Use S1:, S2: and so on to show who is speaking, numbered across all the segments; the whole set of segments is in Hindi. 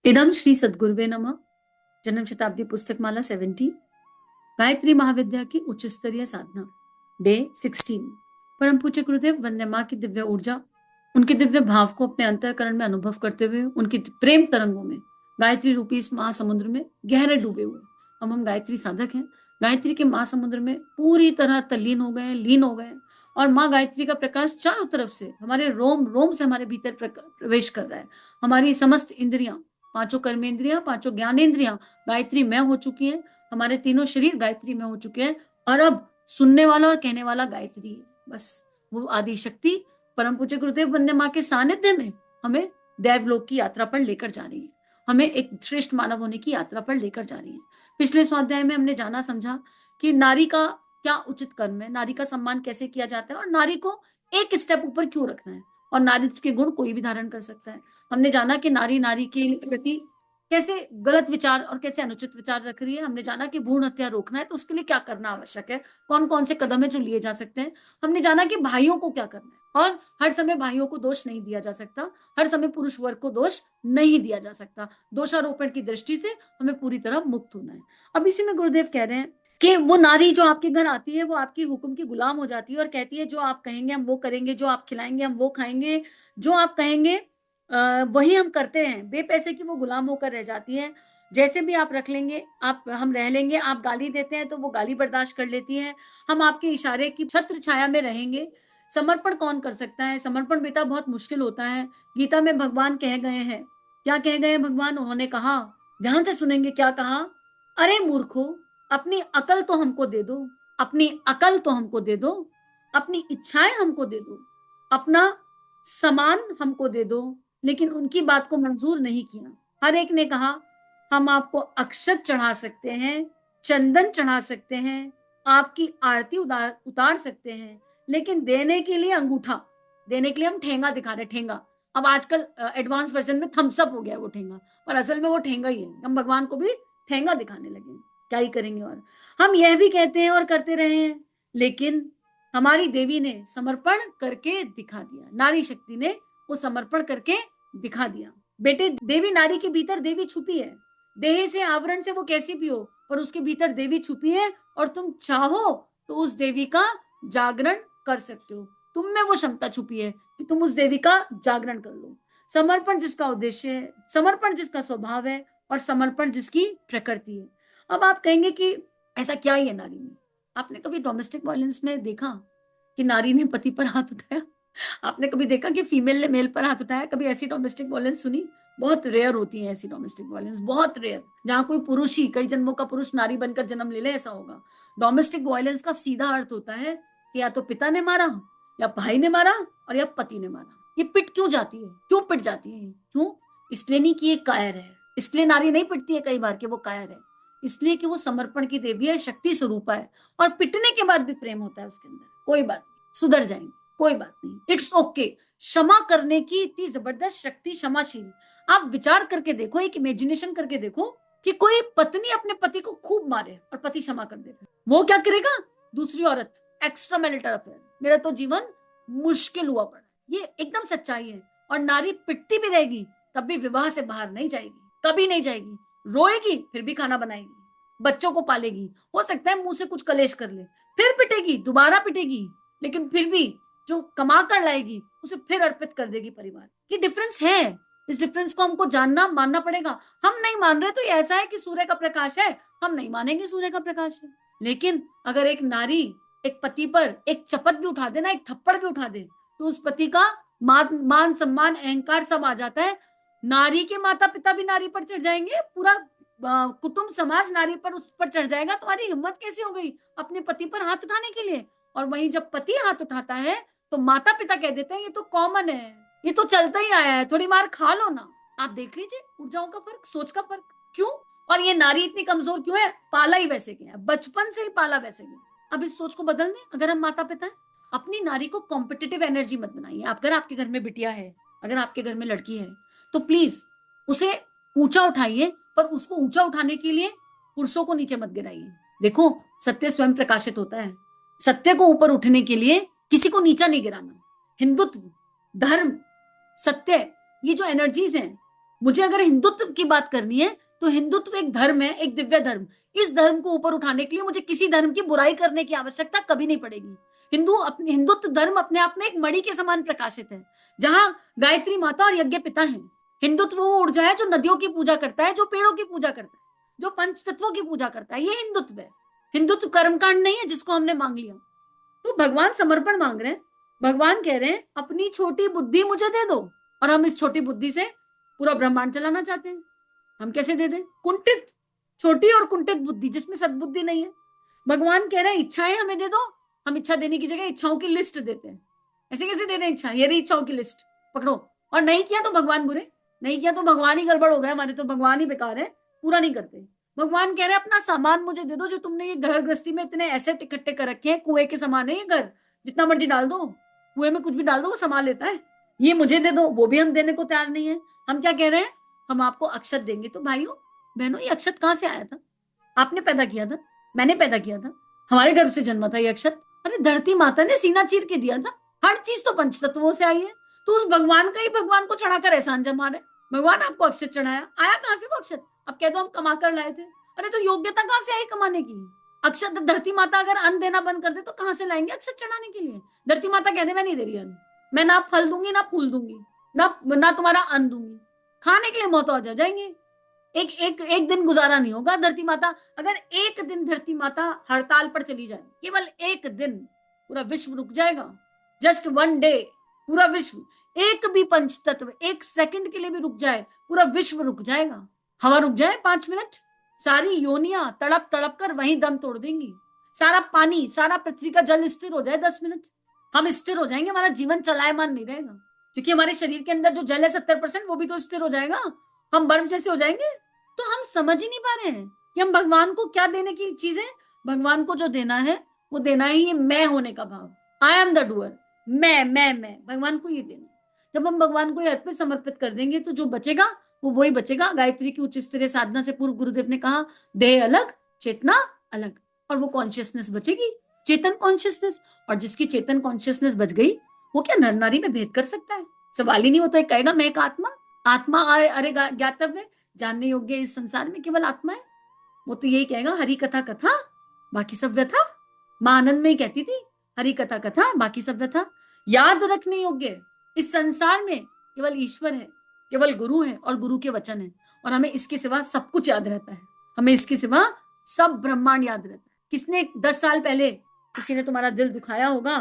S1: इदम श्री सद्गुरुवे नमः। जन्म शताब्दी पुस्तक माला 70 गायत्री महाविद्या की उच्च स्तरीय साधना डे 16। परम पूज्य गुरुदेव वंदे माँ की दिव्य ऊर्जा, उनके दिव्य भाव को अपने अंतःकरण में अनुभव करते हुए उनकी प्रेम तरंगों में गायत्री रूपी इस महासमुद्र में गहरे डूबे हुए हम गायत्री साधक हैं। गायत्री के महासमुद्र में पूरी तरह तल्लीन हो गए, लीन हो गए, और माँ गायत्री का प्रकाश चारों तरफ से हमारे रोम रोम से हमारे भीतर प्रवेश कर रहा है। हमारी समस्त इंद्रियां, पांचों कर्मेंद्रियां, पांचों ज्ञानेंद्रियां गायत्री में हो चुकी है। हमारे तीनों शरीर गायत्री में हो चुके हैं, और अब सुनने वाला और कहने वाला गायत्री है। बस वो आदि शक्ति परम पूज्य गुरुदेव वंदे माँ के सानिध्य में हमें देवलोक की यात्रा पर लेकर जा रही है, हमें एक श्रेष्ठ मानव होने की यात्रा पर लेकर जा रही है। पिछले स्वाध्याय में हमने जाना समझा कि नारी का क्या उचित कर्म है, नारी का सम्मान कैसे किया जाता है, और नारी को एक स्टेप ऊपर क्यों रखना है, और नारीत्व के गुण कोई भी धारण कर सकता है। हमने जाना कि नारी नारी के प्रति कैसे गलत विचार और कैसे अनुचित विचार रख रही है। हमने जाना कि भ्रूण हत्या रोकना है तो उसके लिए क्या करना आवश्यक है, कौन कौन से कदम है जो लिए जा सकते हैं। हमने जाना कि भाइयों को क्या करना है, और हर समय भाइयों को दोष नहीं दिया जा सकता, हर समय पुरुष वर्ग को दोष नहीं दिया जा सकता। दोषारोपण की दृष्टि से हमें पूरी तरह मुक्त होना है। अब इसी में गुरुदेव कह रहे हैं कि वो नारी जो आपके घर आती है वो आपकी हुक्म की गुलाम हो जाती है और कहती है जो आप कहेंगे हम वो करेंगे, जो आप खिलाएंगे हम वो खाएंगे, जो आप कहेंगे वही हम करते हैं। बेपैसे की वो गुलाम होकर रह जाती है। जैसे भी आप रख लेंगे आप हम रह लेंगे, आप गाली देते हैं तो वो गाली बर्दाश्त कर लेती है, हम आपके इशारे की छत्र छाया में रहेंगे। समर्पण कौन कर सकता है? समर्पण बेटा बहुत मुश्किल होता है। गीता में भगवान कह गए हैं, क्या कह गए भगवान? उन्होंने कहा, ध्यान से सुनेंगे क्या कहा, अरे मूर्खो, अपनी अकल तो हमको दे दो, अपनी अकल तो हमको दे दो, अपनी इच्छाएं हमको दे दो, अपना सामान हमको दे दो। लेकिन उनकी बात को मंजूर नहीं किया। हर एक ने कहा हम आपको अक्षत चढ़ा सकते हैं, चंदन चढ़ा सकते हैं, आपकी आरती उतार सकते हैं, लेकिन देने के लिए अंगूठा, देने के लिए हम ठेंगा दिखा रहे। ठेंगा अब आजकल एडवांस वर्जन में थम्स अप हो गया वो ठेंगा, पर असल में वो ठेंगा ही है। हम भगवान को भी ठेंगा दिखाने लगे, क्या ही करेंगे। और हम यह भी कहते हैं और करते रहे हैं, लेकिन हमारी देवी ने समर्पण करके दिखा दिया, नारी शक्ति ने वो समर्पण करके दिखा दिया। बेटे, देवी नारी के भीतर देवी छुपी है। देह से आवरण से वो कैसी भी हो, पर उसके भीतर देवी छुपी है, और तुम चाहो तो उस देवी का जागरण कर सकते हो। तुम में वो क्षमता छुपी है कि तुम उस देवी का जागरण कर लो। समर्पण जिसका उद्देश्य है, समर्पण जिसका स्वभाव है, और समर्पण जिसकी प्रकृति है। अब आप कहेंगे कि ऐसा क्या ही है नारी में? आपने कभी डोमेस्टिक वायलेंस में देखा कि नारी ने पति पर हाथ उठाया? आपने कभी देखा कि फीमेल ने मेल पर हाथ उठाया? कभी ऐसी डोमेस्टिक वायलेंस सुनी? बहुत रेयर होती है ऐसी डोमेस्टिक वायलेंस, बहुत रेयर। जहां कोई पुरुष ही कई जन्मों का पुरुष नारी बनकर जन्म ले ले, ऐसा होगा। डोमेस्टिक वायलेंस का सीधा अर्थ होता है कि या तो पिता ने मारा, या भाई ने मारा, और या पति ने मारा। ये पिट क्यों जाती है? क्यों पिट जाती है? क्यों? इसलिए नहीं कि ये कायर है, इसलिए नारी नहीं पिटती है कई बार कि वो कायर है, इसलिए कि वो समर्पण की देवी है, शक्ति स्वरूपा है, और पिटने के बाद भी प्रेम होता है उसके अंदर। कोई बात नहीं, सुधर जाएंगे, कोई बात नहीं, इट्स ओके। क्षमा करने की इतनी जबरदस्त शक्ति, क्षमाशील। आप विचार करके देखो, एक इमेजिनेशन करके देखो कि कोई पत्नी अपने पति को खूब मारे और पति क्षमा कर देता, वो क्या करेगा? दूसरी औरत, एक्स्ट्रा मैरिटल अफेयर, मेरा तो जीवन मुश्किल हुआ पड़ा। ये एकदम सच्चाई है। और नारी पिटती भी रहेगी तब भी विवाह से बाहर नहीं जाएगी, कभी नहीं जाएगी। रोएगी फिर भी खाना बनाएगी, बच्चों को पालेगी, हो सकता है मुंह से कुछ कलेश कर ले, फिर पिटेगी, दोबारा पिटेगी, लेकिन फिर भी जो कमा कर लाएगी उसे फिर अर्पित कर देगी परिवार। ये डिफरेंस है, इस डिफरेंस को हमको जानना, मानना पड़ेगा। हम नहीं मान रहे तो ये ऐसा है कि सूर्य का प्रकाश है, हम नहीं मानेंगे सूर्य का प्रकाश है। लेकिन अगर एक नारी एक पति पर एक चपत भी उठा दे ना, एक थप्पड़ भी उठा दे, तो उस पति का मान सम्मान अहंकार सब आ जाता है। नारी के माता पिता भी नारी पर चढ़ जाएंगे, पूरा कुटुंब समाज नारी पर उस पर चढ़ जाएगा। तुम्हारी हिम्मत कैसी हो गई अपने पति पर हाथ उठाने के लिए? और वहीं जब पति हाथ उठाता है तो माता पिता कह देते हैं ये तो कॉमन है, ये तो चलता ही आया है, थोड़ी मार खा लो ना। आप देख लीजिए ऊर्जाओं का फर्क, सोच का फर्क। क्यों? और ये नारी इतनी कमजोर क्यों है? पाला ही वैसे गया, बचपन से ही पाला वैसे गया। अब इस सोच को बदल दें। अगर हम माता पिता हैं, अपनी नारी को कॉम्पिटिटिव एनर्जी मत बनाइए। अगर आपके घर में बिटिया है, अगर आपके घर में लड़की है, तो प्लीज उसे ऊंचा उठाइए, पर उसको ऊंचा उठाने के लिए पुरुषों को नीचे मत गिराइए। देखो, सत्य स्वयं प्रकाशित होता है। सत्य को ऊपर उठने के लिए किसी को नीचा नहीं गिराना। हिंदुत्व, धर्म, सत्य, ये जो एनर्जीज हैं, मुझे अगर हिंदुत्व की बात करनी है तो हिंदुत्व एक धर्म है, एक दिव्य धर्म। इस धर्म को ऊपर उठाने के लिए मुझे किसी धर्म की बुराई करने की आवश्यकता कभी नहीं पड़ेगी। हिंदुत्व धर्म अपने आप में एक मणि के समान प्रकाशित है, जहां गायत्री माता और यज्ञ पिता हैं। हिंदुत्व वो ऊर्जा है जो नदियों की पूजा करता है, जो पेड़ों की पूजा करता है, जो पंच तत्वों की पूजा करता है। ये हिंदुत्व है। हिंदुत्व कर्मकांड नहीं है जिसको हमने मांग लिया। तो भगवान समर्पण मांग रहे हैं। भगवान कह रहे हैं अपनी छोटी बुद्धि मुझे दे दो, और हम इस छोटी बुद्धि से पूरा ब्रह्मांड चलाना चाहते हैं। हम कैसे दे दें? कुंठित, छोटी और कुंठित बुद्धि जिसमें सद्बुद्धि नहीं है। भगवान कह रहे हैं इच्छाएं हमें दे दो। हम इच्छा देने की जगह इच्छाओं की लिस्ट देते हैं। ऐसे कैसे दे दें इच्छा? ये रही इच्छाओं की लिस्ट, पकड़ो। और नहीं किया तो भगवान बुरे, नहीं किया तो भगवान ही गड़बड़ हो गया, हमारे तो भगवान ही बेकार है, पूरा नहीं करते। भगवान कह रहे हैं अपना सामान मुझे दे दो, जो तुमने ये घर गृहस्थी में इतने एसेट इकट्ठे कर रखे हैं, कुएं के समान है ये घर, जितना मर्जी डाल दो, कुएं में कुछ भी डाल दो वो संभाल लेता है। ये मुझे दे दो, वो भी हम देने को तैयार नहीं है। हम क्या कह रहे हैं? हम आपको अक्षत देंगे। तो भाइयों बहनों, ये अक्षत कहां से आया था? आपने पैदा किया था, मैंने पैदा किया था, हमारे गर्भ से जन्मा था ये अक्षत। अरे धरती माता ने सीना चीर के दिया था। हर चीज तो पंच तत्वों से आई है। तो उस भगवान का ही भगवान को चढ़ाकर एहसान जमा रहे। भगवान आपको अक्षत चढ़ाया, आया कहां से वो अक्षत? अब कह दो हम कमा कर लाए थे। अरे तो योग्यता कहां से आई कमाने की? अक्षत धरती माता अगर अन्न देना बंद कर दे तो कहां से लाएंगे अक्षत चढ़ाने के लिए? धरती माता कह दे मैं नहीं दे रही अन्न, मैं ना फल दूंगी ना फूल दूंगी, ना तुम्हारा अन्न दूंगी, खाने के लिए मोहताज आ जाएंगे। एक एक एक दिन गुजारा नहीं होगा। धरती माता अगर एक दिन धरती माता हड़ताल पर चली जाए, केवल एक दिन, पूरा विश्व रुक जाएगा। जस्ट वन डे, पूरा विश्व, एक भी पंच तत्व एक सेकंड के लिए भी रुक जाए, पूरा विश्व रुक जाएगा। हवा रुक जाए 5 मिनट, सारी योनियां तड़प तड़प कर वहीं दम तोड़ देंगी। सारा पानी, सारा पृथ्वी का जल स्थिर हो जाए 10 मिनट, हम स्थिर हो जाएंगे। हमारा जीवन चलायमान नहीं रहेगा, क्योंकि हमारे शरीर के अंदर जो जल है 70%, वो भी तो स्थिर हो जाएगा। हम बर्फ जैसे हो जाएंगे। तो हम समझ ही नहीं पा रहे हैं कि हम भगवान को क्या देने की चीजें। भगवान को जो देना है वो देना है ये मैं होने का भाव। आई एम द डूअर, मैं भगवान को ये देना। जब हम भगवान को ये अर्पित समर्पित कर देंगे तो जो बचेगा वो वही बचेगा। गायत्री की उच्च स्तरीय साधना से पूर्व गुरुदेव ने कहा देह अलग चेतना अलग, और वो कॉन्शियसनेस बचेगी, चेतन कॉन्शियसनेस। और जिसकी चेतन कॉन्शियसनेस बच गई वो क्या नर नारी में भेद कर सकता है? सवाल ही नहीं होता है। कहेगा मैं एक आत्मा, आत्मा अरे ज्ञातव्य, जानने योग्य इस संसार में केवल आत्मा है। वो तो यही कहेगा हरि कथा कथा बाकी सब व्यथा। मां आनंद में ही कहती थी हरि कथा कथा बाकी सब व्यथा। याद रखने योग्य इस संसार में केवल ईश्वर है, केवल गुरु है और गुरु के वचन है। और हमें इसके सिवा सब कुछ याद रहता है, हमें इसके सिवा सब ब्रह्मांड याद रहता है। किसने 10 साल पहले किसी ने तुम्हारा दिल दुखाया होगा,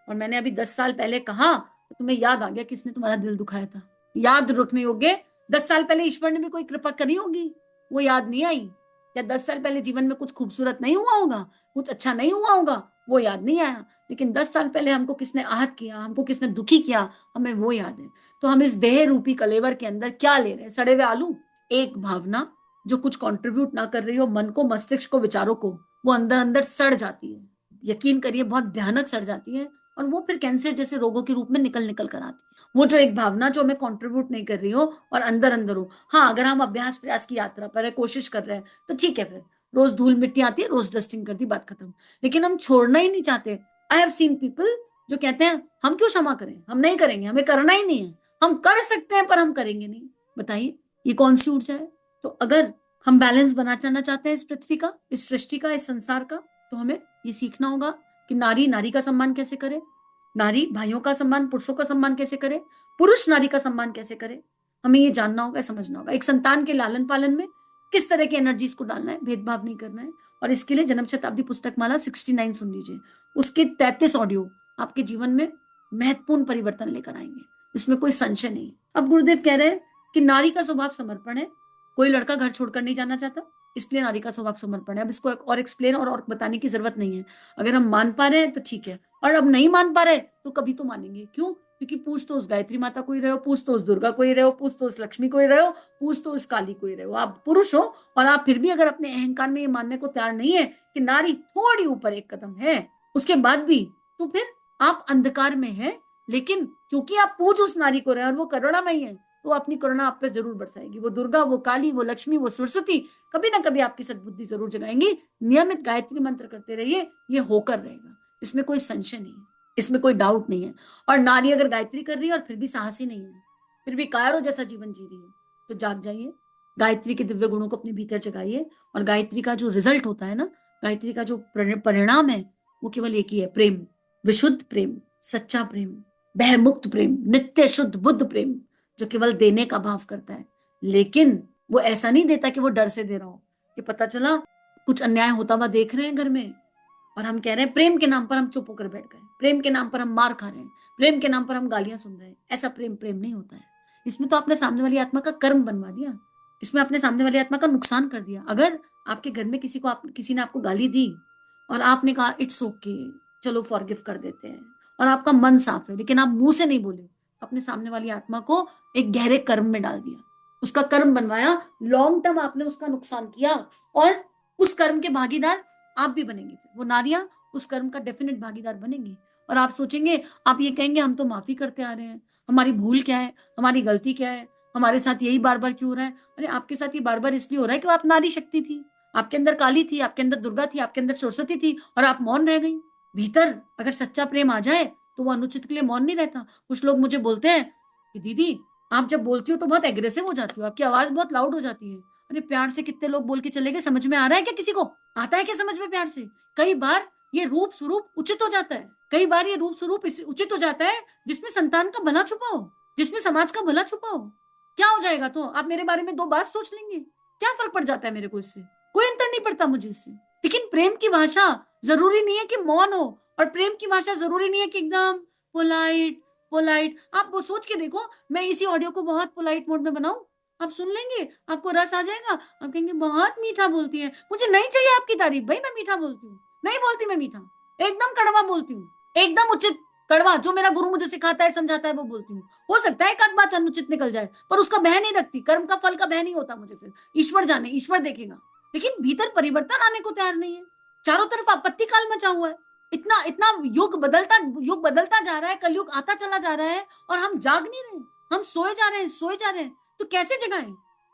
S1: और मैंने अभी 10 साल पहले कहा तो तुम्हें याद आ गया किसने तुम्हारा दिल दुखाया था। याद रखने योग्य 10 साल पहले ईश्वर ने भी कोई कृपा करी होगी, वो याद नहीं आई। या 10 साल पहले जीवन में कुछ खूबसूरत नहीं हुआ होगा, कुछ अच्छा नहीं हुआ होगा, वो याद नहीं आया। लेकिन 10 साल पहले हमको किसने आहत किया, हमको किसने दुखी किया, हमें वो याद है। तो हम इस देह रूपी कलेवर के अंदर क्या ले रहे हैं? सड़े हुए आलू। एक भावना जो कुछ कंट्रीब्यूट ना कर रही हो मन को, मस्तिष्क को, विचारों को, वो अंदर अंदर सड़ जाती है। यकीन करिए बहुत भयानक सड़ जाती है, और वो फिर कैंसर जैसे रोगों के रूप में निकल निकल कर आती है। वो जो एक भावना जो हमें कंट्रीब्यूट नहीं कर रही हो और अंदर अंदर हो। हाँ, अगर हम अभ्यास प्रयास की यात्रा पर है, कोशिश कर रहे हैं, तो ठीक है, फिर रोज धूल मिट्टी आती है, रोज डस्टिंग कर दी, बात खत्म। लेकिन हम छोड़ना ही नहीं चाहते। आई हैव सीन पीपल जो कहते हैं हम क्यों क्षमा करें, हम नहीं करेंगे, हमें करना ही नहीं है, हम कर सकते हैं पर हम करेंगे नहीं। बताइए ये कौन सी ऊर्जा है? तो अगर हम बैलेंस बनाना चाहते हैं इस पृथ्वी का, इस सृष्टि का, इस संसार का, तो हमें ये सीखना होगा कि नारी नारी का सम्मान कैसे करे, नारी भाइयों का सम्मान, पुरुषों का सम्मान कैसे करे, पुरुष नारी का सम्मान कैसे करे। हमें ये जानना होगा, समझना होगा। एक संतान के लालन पालन में किस तरह की एनर्जीज को डालना है, भेदभाव नहीं करना है। और इसके लिए जन्म शताब्दी पुस्तक माला 69 सुन लीजिए। उसके 33 ऑडियो आपके जीवन में महत्वपूर्ण परिवर्तन लेकर आएंगे, इसमें कोई संशय नहीं। अब गुरुदेव कह रहे हैं कि नारी का स्वभाव समर्पण है। कोई लड़का घर छोड़कर नहीं जाना चाहता, इसलिए नारी का स्वभाव समर्पण है। अब इसको और एक्सप्लेन और बताने की जरूरत नहीं है। अगर हम मान पा रहे हैं तो ठीक है, और अब नहीं मान पा रहे तो कभी तो मानेंगे। क्यों? क्योंकि पूछ तो उस गायत्री माता को ही रहे हो, पूछ तो उस दुर्गा को ही रहे हो, पूछ तो उस लक्ष्मी को ही रहे हो, पूछ तो उस काली को ही रहे हो। आप पुरुष हो और आप फिर भी अगर अपने अहंकार में ये मानने को तैयार नहीं है कि नारी थोड़ी ऊपर एक कदम है, उसके बाद भी, तो फिर आप अंधकार में है। लेकिन क्योंकि आप पूज उस नारी को रहे और वो करुणामयी है, तो अपनी करुणा आप पे जरूर बरसाएगी। वो दुर्गा, वो काली, वो लक्ष्मी, वो सरस्वती कभी ना कभी आपकी सद्बुद्धि जरूर जगाएंगी। नियमित गायत्री मंत्र करते रहिए, ये होकर रहेगा, इसमें कोई संशय नहीं है, इसमें कोई डाउट नहीं है। और नारी अगर गायत्री कर रही है और फिर भी साहसी नहीं है, फिर भी कायरों जैसा जीवन जी रही है, तो जाग जाइए, गायत्री के दिव्य गुणों को अपने भीतर जगाइए, और गायत्री का जो रिजल्ट होता है ना, गायत्री का जो परिणाम है, वो केवल एक ही है, प्रेम, विशुद्ध प्रेम, सच्चा प्रेम, भयमुक्त प्रेम, नित्य शुद्ध बुद्ध प्रेम, जो केवल देने का भाव करता है। लेकिन वो ऐसा नहीं देता कि वो डर से दे रहा हो, कि पता चला कुछ अन्याय होता हुआ देख रहे हैं घर में, और हम कह रहे हैं प्रेम के नाम पर हम चुप होकर बैठ गए, प्रेम के नाम पर हम मार खा रहे हैं, प्रेम के नाम पर हम गालियां सुन रहे हैं। ऐसा प्रेम प्रेम नहीं होता है। इसमें तो आपने सामने वाली आत्मा का कर्म बनवा दिया, इसमें आपने सामने वाली आत्मा का नुकसान कर दिया। अगर आपके घर में किसी ने आपको गाली दी और आपने कहा इट्स ओके, चलो फॉरगिव कर देते हैं, और आपका मन साफ है, लेकिन आप मुंह से नहीं बोले, अपने सामने वाली आत्मा को एक गहरे कर्म में डाल दिया, उसका कर्म बनवाया, लॉन्ग टर्म आपने उसका नुकसान किया, और उस कर्म के भागीदार आप भी बनेंगे। वो नारियां उस कर्म का डेफिनेट भागीदार बनेंगे, और आप सोचेंगे, आप ये कहेंगे हम तो माफी करते आ रहे हैं, हमारी भूल क्या है, हमारी गलती क्या है, हमारे साथ यही बार बार क्यों हो रहा है। अरे आपके साथ ये बार बार इसलिए हो रहा है कि आप नारी शक्ति थी, आपके अंदर काली थी, आपके अंदर दुर्गा थी, आपके अंदर सरस्वती थी, और आप मौन रह गई। भीतर अगर सच्चा प्रेम आ जाए तो वो अनुचित के लिए मौन नहीं रहता। कुछ लोग मुझे बोलते हैं कि दीदी आप जब बोलती हो तो बहुत एग्रेसिव हो जाती हो, आपकी आवाज बहुत लाउड हो जाती है। अरे प्यार से कितने लोग बोल के चले गए, समझ में आ रहा है क्या किसी को? आता है क्या समझ में प्यार से? कई बार ये रूप स्वरूप उचित हो जाता है, कई बार ये रूप स्वरूप उचित हो जाता है जिसमें संतान का भला छुपा हो, जिसमें समाज का भला छुपा हो। क्या हो जाएगा? तो आप मेरे बारे में दो बात सोच लेंगे, क्या फर्क पड़ जाता है मेरे को इससे? कोई अंतर नहीं पड़ता मुझे इससे। लेकिन प्रेम की भाषा जरूरी नहीं है कि मौन हो, और प्रेम की भाषा जरूरी नहीं है कि एकदम पोलाइट पोलाइट। आप वो सोच के देखो, मैं इसी ऑडियो को बहुत पोलाइट मोड में बनाऊं, आप सुन लेंगे, आपको रस आ जाएगा, आप कहेंगे बहुत मीठा बोलती है। मुझे नहीं चाहिए आपकी तारीफ, भाई मैं मीठा बोलती हूँ, नहीं बोलती मैं मीठा, एकदम कड़वा बोलती हूँ, एकदम उचित कड़वा, जो मेरा गुरु मुझे सिखाता है समझाता है वो बोलती हूँ। हो सकता है एक आध बात अनुचित निकल जाए, पर उसका भय नहीं रखती, कर्म का फल का भय नहीं होता मुझे। फिर ईश्वर जाने, ईश्वर देखेगा। लेकिन भीतर परिवर्तन आने को तैयार नहीं है, चारों तरफ आपत्ति काल मचा हुआ है, इतना इतना युग बदलता जा रहा है, कलयुग आता चला जा रहा है, और हम जाग नहीं रहे, हम सोए जा रहे हैं, सोए जा रहे हैं। तो कैसे जगाएं?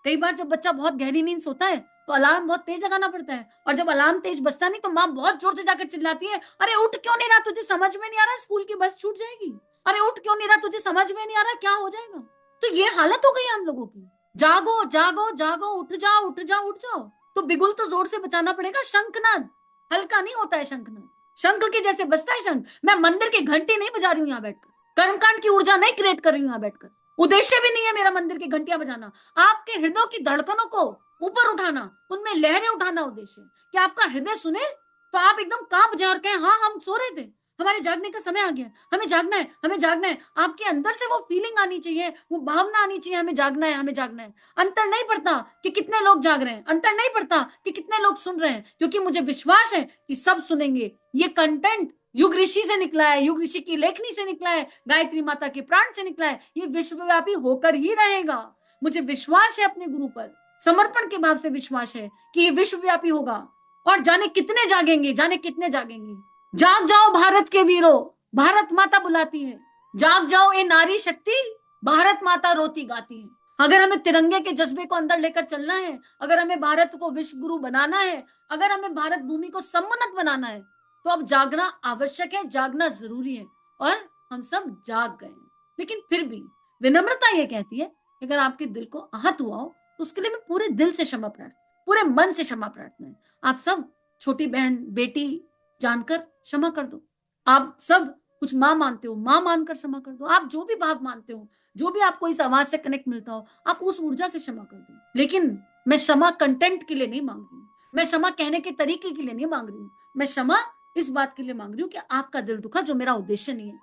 S1: कई बार जब बच्चा बहुत गहरी नींद सोता है तो अलार्म बहुत तेज लगाना पड़ता है, और जब अलार्म तेज बजता नहीं तो माँ बहुत जोर से जाकर चिल्लाती है, अरे उठ क्यों नहीं रहा, तुझे समझ में नहीं आ रहा स्कूल की बस छूट जाएगी, अरे उठ क्यों नहीं रहा, तुझे समझ में नहीं आ रहा क्या हो जाएगा। तो ये हालत हो गई हम लोगों की, जागो जागो जागो, उठ जाओ उठ जाओ उठ जाओ। तो बिगुल तो जोर से बचाना पड़ेगा, शंखनाद हल्का नहीं होता है, शंखनाद शंख के जैसे बजता है शंख। मैं मंदिर की घंटी नहीं बजा रही हूँ यहाँ बैठकर, कर्मकांड की ऊर्जा नहीं क्रिएट कर रही हूँ यहाँ बैठकर, उद्देश्य भी नहीं है मेरा मंदिर की घंटियां बजाना। आपके हृदय की धड़कनों को ऊपर उठाना, उनमें लहरें उठाना उद्देश्य है, कि आपका हृदय सुने तो आप एकदम कांप जाए और कहें हाँ हम सो रहे थे, हमारे जागने का समय आ गया, हमें जागना है, हमें जागना है। आपके अंदर से वो फीलिंग आनी चाहिए, वो भावना आनी चाहिए, हमें जागना है, हमें जागना है। अंतर नहीं पड़ता कि कितने लोग जाग रहे हैं, अंतर नहीं पड़ता कि कितने लोग सुन रहे हैं, क्योंकि मुझे विश्वास है कि सब सुनेंगे। ये कंटेंट युग ऋषि से निकला है, युग ऋषि की लेखनी से निकला है, गायत्री माता के प्राण से निकला है, ये विश्वव्यापी होकर ही रहेगा। मुझे विश्वास है अपने गुरु पर, समर्पण के भाव से विश्वास है कि ये विश्वव्यापी होगा, और जाने कितने जागेंगे, जाने कितने जागेंगे। जाग जाओ भारत के वीरों, भारत माता बुलाती है, जाग जाओ ये नारी शक्ति, भारत माता रोती गाती है। अगर हमें तिरंगे के जज्बे को अंदर लेकर चलना है, अगर हमें भारत को विश्व गुरु बनाना है, अगर हमें भारत भूमि को समुन्नत बनाना है, तो अब जागना आवश्यक है, जागना जरूरी है, और हम सब जाग गए हैं। लेकिन फिर भी विनम्रता ये कहती है कि अगर आपके दिल को आहत हुआ हो तो उसके लिए मैं पूरे दिल से क्षमा प्रार्थना, पूरे मन से क्षमा प्रार्थना है। आप सब छोटी बहन बेटी जानकर क्षमा कर दो, आप सब कुछ माँ मानते हो, माँ मानकर क्षमा कर दो, आप जो भी भाव मानते हो, जो भी आपको इस आवाज से कनेक्ट मिलता हो, आप उस ऊर्जा से क्षमा कर दो। लेकिन मैं क्षमा कंटेंट के लिए नहीं मांग रही हूँ, मैं क्षमा कहने के तरीके के लिए नहीं मांग रही हूँ, मैं क्षमा इस बात के लिए मांग रही हूँ कि आपका दिल दुखा, जो मेरा उद्देश्य नहीं है।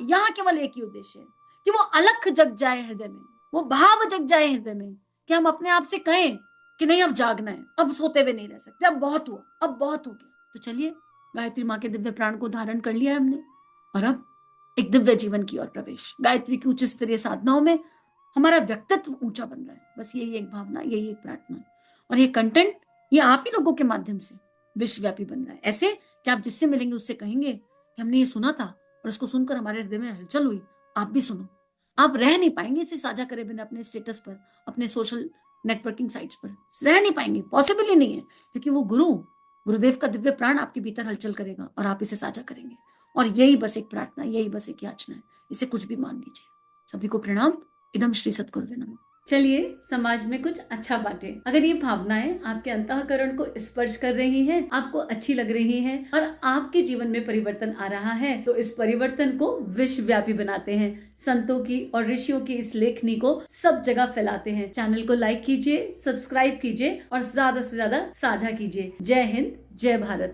S1: यहाँ केवल एक ही उद्देश्य है कि वो अलख जग जाए हृदय में, वो भाव जग जाए हृदय में, कि हम अपने आप से कहें कि नहीं अब जागना है, अब सोते हुए नहीं रह सकते, अब बहुत हुआ, अब बहुत हो गया। तो चलिए, गायत्री माँ के दिव्य प्राण को धारण कर लिया है हमने, और अब एक दिव्य जीवन की ओर प्रवेश, गायत्री की उच्च स्तरीय साधनाओं में हमारा व्यक्तित्व ऊंचा बन रहा है। बस यही एक भावना, यही एक प्रार्थना, और ये कंटेंट ये आप ही लोगों के माध्यम से विश्वव्यापी बन रहा है। ऐसे कि आप जिससे मिलेंगे उससे कहेंगे कि हमने ये सुना था और उसको सुनकर हमारे हृदय में हलचल हुई, आप भी सुनो। आप रह नहीं पाएंगे इसे साझा करे बिना अपने स्टेटस पर, अपने सोशल नेटवर्किंग साइट्स पर रह नहीं पाएंगे, पॉसिबल ही नहीं है, क्योंकि वो गुरुदेव का दिव्य प्राण आपके भीतर हलचल करेगा और आप इसे साझा करेंगे। और यही बस एक प्रार्थना, यही बस एक याचना है, इसे कुछ भी मान लीजिए। सभी को प्रणाम। इदम श्री सद्गुरुवे नमः। चलिए समाज में कुछ अच्छा बांटे। अगर ये भावनाएं आपके अंतःकरण को स्पर्श कर रही हैं, आपको अच्छी लग रही हैं और आपके जीवन में परिवर्तन आ रहा है, तो इस परिवर्तन को विश्वव्यापी बनाते हैं। संतों की और ऋषियों की इस लेखनी को सब जगह फैलाते हैं। चैनल को लाइक कीजिए, सब्सक्राइब कीजिए और ज्यादा से ज्यादा साझा कीजिए। जय हिंद, जय भारत।